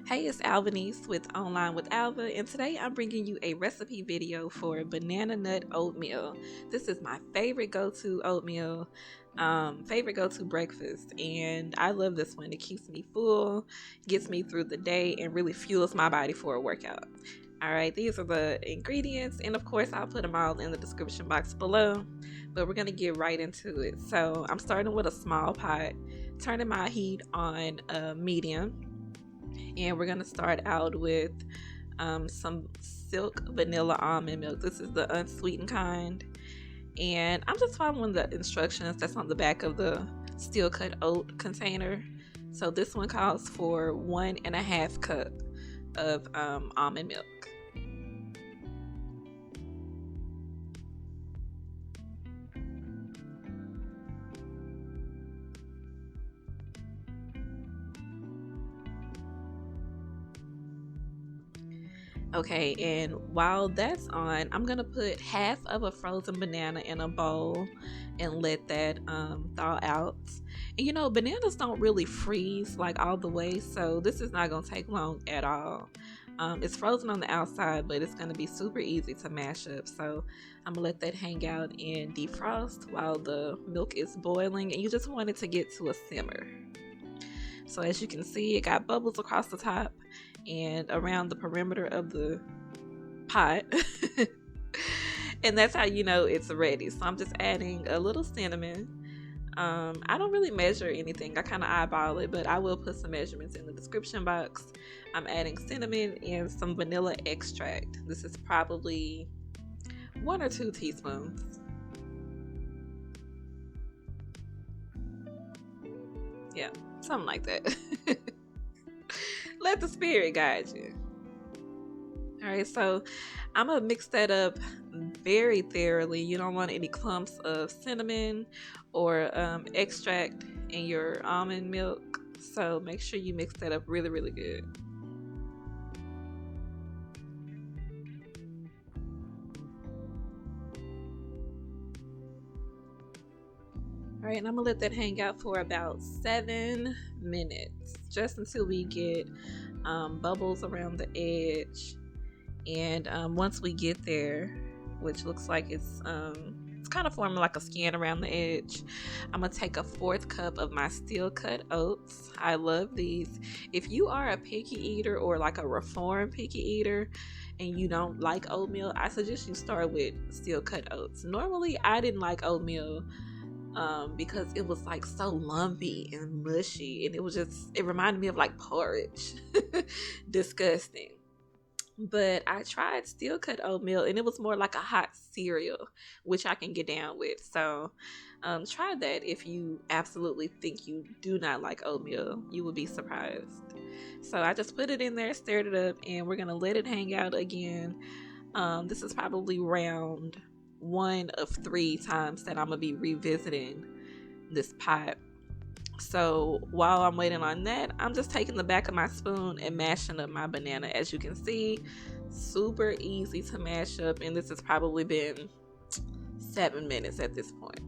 Hey, it's Albanese with Online with Alva, and today I'm bringing you a recipe video for banana nut oatmeal. This is my favorite go-to oatmeal, favorite go-to breakfast, and I love this one. It keeps me full, gets me through the day, and really fuels my body for a workout. All right, these are the ingredients, and of course, I'll put them all in the description box below. But we're gonna get right into it. So I'm starting with a small pot, turning my heat on medium, and we're gonna start out with some silk vanilla almond milk. This is the unsweetened kind, and I'm just following the instructions that's on the back of the steel cut oat container. So this one calls for 1.5 cup of almond milk. Okay, and while that's on, I'm gonna put half of a frozen banana in a bowl and let that thaw out. And bananas don't really freeze like all the way, so this is not gonna take long at all. It's frozen on the outside, but it's gonna be super easy to mash up. So I'm gonna let that hang out and defrost while the milk is boiling, and you just want it to get to a simmer. So as you can see, it got bubbles across the top and around the perimeter of the pot. And that's how you know it's ready. So I'm just adding a little cinnamon. I don't really measure anything. I kind of eyeball it, but I will put some measurements in the description box. I'm adding cinnamon and some vanilla extract. This is probably 1 or 2 teaspoons. Yeah, something like that. Let the spirit guide you. All right, so I'm gonna mix that up very thoroughly. You don't want any clumps of cinnamon or extract in your almond milk. So make sure you mix that up really, really good. All right, and I'm gonna let that hang out for about 7 minutes, just until we get bubbles around the edge. And once we get there, which looks like it's kind of forming like a skin around the edge, I'm gonna take a 1/4 cup of my steel cut oats. I love these. If you are a picky eater or like a reformed picky eater and you don't like oatmeal, I suggest you start with steel cut oats. Normally I didn't like oatmeal because it was like so lumpy and mushy, and it reminded me of like porridge. Disgusting. But I tried steel cut oatmeal and it was more like a hot cereal, which I can get down with. So try that if you absolutely think you do not like oatmeal. You will be surprised. So I just put it in there, stirred it up, and we're going to let it hang out again. This is probably round 1 of 3 times that I'm going to be revisiting this pot. So while I'm waiting on that, I'm just taking the back of my spoon and mashing up my banana. As you can see, super easy to mash up, and this has probably been 7 minutes at this point.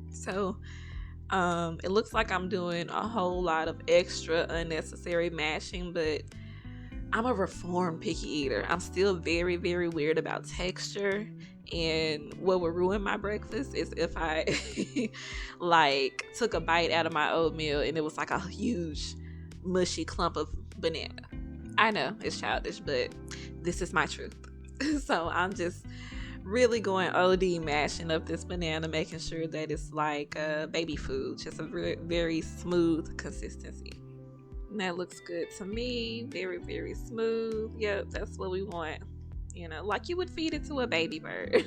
So it looks like I'm doing a whole lot of extra unnecessary mashing, but I'm a reformed picky eater. I'm still very, very weird about texture. And what would ruin my breakfast is if I like took a bite out of my oatmeal and it was like a huge mushy clump of banana. I know it's childish, but this is my truth. So I'm just really going OD mashing up this banana, making sure that it's like baby food, just a very, very smooth consistency. And that looks good to me. Very, very smooth. Yep, that's what we want. Like you would feed it to a baby bird.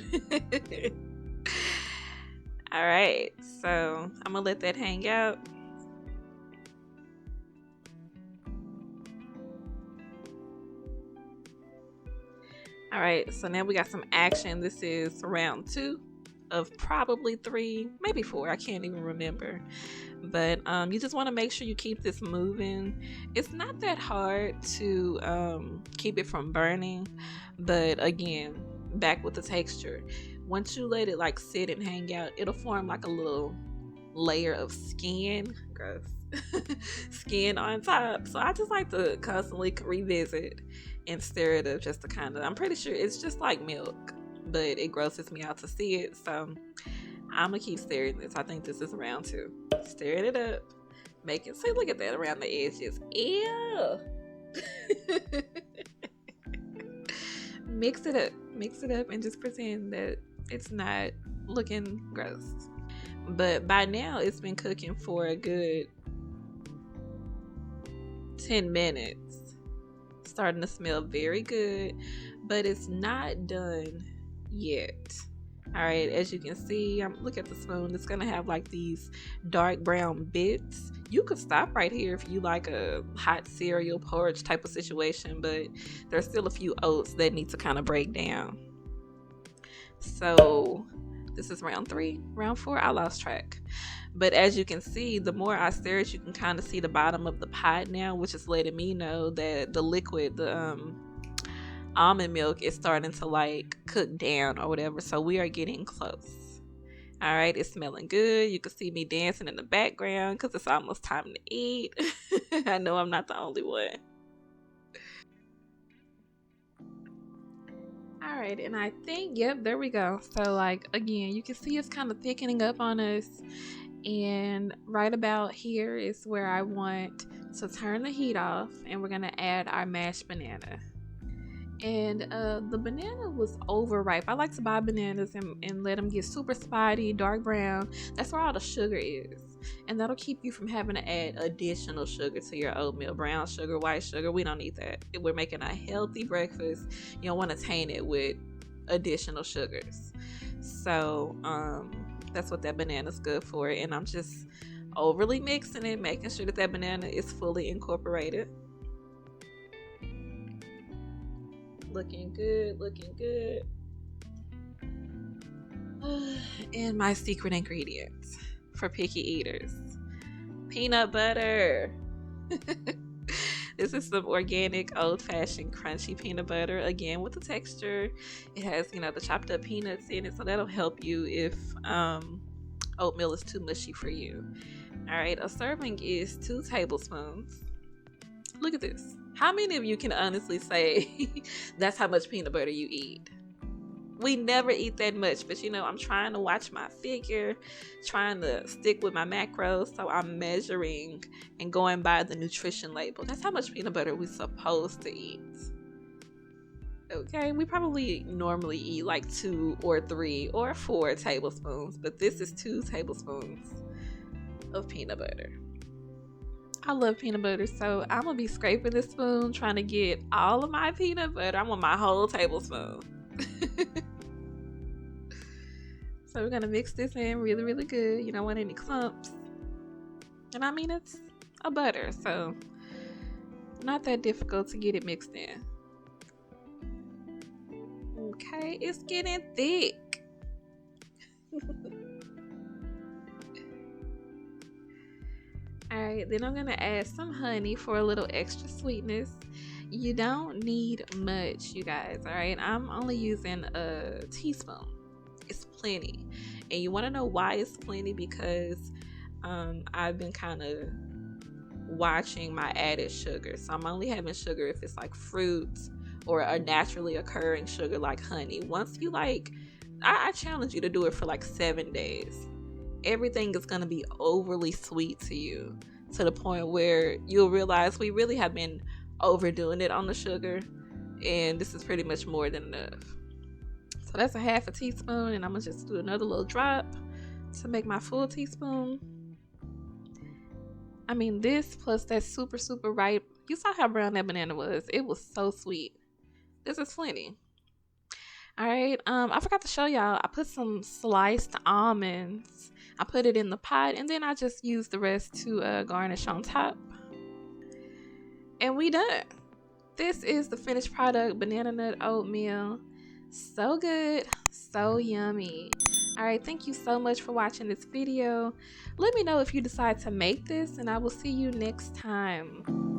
All right, so I'm gonna let that hang out. All right, so now we got some action. This is round 2 of probably 3, maybe 4. I can't even remember. But you just want to make sure you keep this moving. It's not that hard to keep it from burning, but again, back with the texture. Once you let it like sit and hang out, it'll form like a little layer of skin, gross, skin on top. So I just like to constantly revisit and stir it up just to kind of, I'm pretty sure it's just like milk, but it grosses me out to see it. So I'm gonna keep stirring this. I think this is round 2. Stirring it up, make it, see, look at that around the edges. Ew. Mix it up, and just pretend that it's not looking gross. But by now it's been cooking for a good 10 minutes. Starting to smell very good, but it's not done yet. All right, as you can see, look at the spoon. It's gonna have like these dark brown bits. You could stop right here if you like a hot cereal porridge type of situation, but there's still a few oats that need to kind of break down. So this is round 3, round 4, I lost track. But as you can see, the more I stir it, you can kind of see the bottom of the pot now, which is letting me know that the liquid, the almond milk, is starting to like cook down or whatever. So we are getting close. All right, it's smelling good. You can see me dancing in the background because it's almost time to eat. I know I'm not the only one. All right, and I think, yep, there we go. So like, again, you can see it's kind of thickening up on us, and right about here is where I want to turn the heat off, and we're gonna add our mashed banana. And the banana was overripe. I like to buy bananas and let them get super spotty, dark brown. That's where all the sugar is, and that'll keep you from having to add additional sugar to your oatmeal. Brown sugar, white sugar, we don't need that. We're making a healthy breakfast. You don't want to taint it with additional sugars. So that's what that banana's good for. And I'm just overly mixing it, making sure that banana is fully incorporated. Looking good, looking good. And my secret ingredients for picky eaters: peanut butter. This is some organic, old-fashioned, crunchy peanut butter, again with the texture. It has, you know, the chopped up peanuts in it, so that'll help you if oatmeal is too mushy for you. All right, a serving is 2 tablespoons. Look at this. How many of you can honestly say that's how much peanut butter you eat? We never eat that much, but you know, I'm trying to watch my figure, trying to stick with my macros, so I'm measuring and going by the nutrition label. That's how much peanut butter we're supposed to eat. Okay, we probably normally eat like 2 or 3 or 4 tablespoons, but this is 2 tablespoons of peanut butter. I love peanut butter, so I'm gonna be scraping this spoon trying to get all of my peanut butter. I want my whole tablespoon. So we're gonna mix this in really, really good. You don't want any clumps. And I mean, it's a butter, so not that difficult to get it mixed in. Okay, it's getting thick. Alright, then I'm gonna add some honey for a little extra sweetness. You don't need much, you guys. Alright, I'm only using a teaspoon. It's plenty. And you want to know why it's plenty? Because I've been kind of watching my added sugar. So I'm only having sugar if it's like fruits or a naturally occurring sugar like honey. Once you like, I challenge you to do it for like 7 days. Everything is going to be overly sweet to you, to the point where you'll realize we really have been overdoing it on the sugar, and this is pretty much more than enough. So that's a half a teaspoon, and I'm gonna just do another little drop to make my full teaspoon. I mean, this plus that super, super ripe. You saw how brown that banana was. It was so sweet. This is plenty. All right, I forgot to show y'all. I put some sliced almonds. I put it in the pot, and then I just used the rest to garnish on top. And we done. This is the finished product, banana nut oatmeal. So good, so yummy. All right, thank you so much for watching this video. Let me know if you decide to make this, and I will see you next time.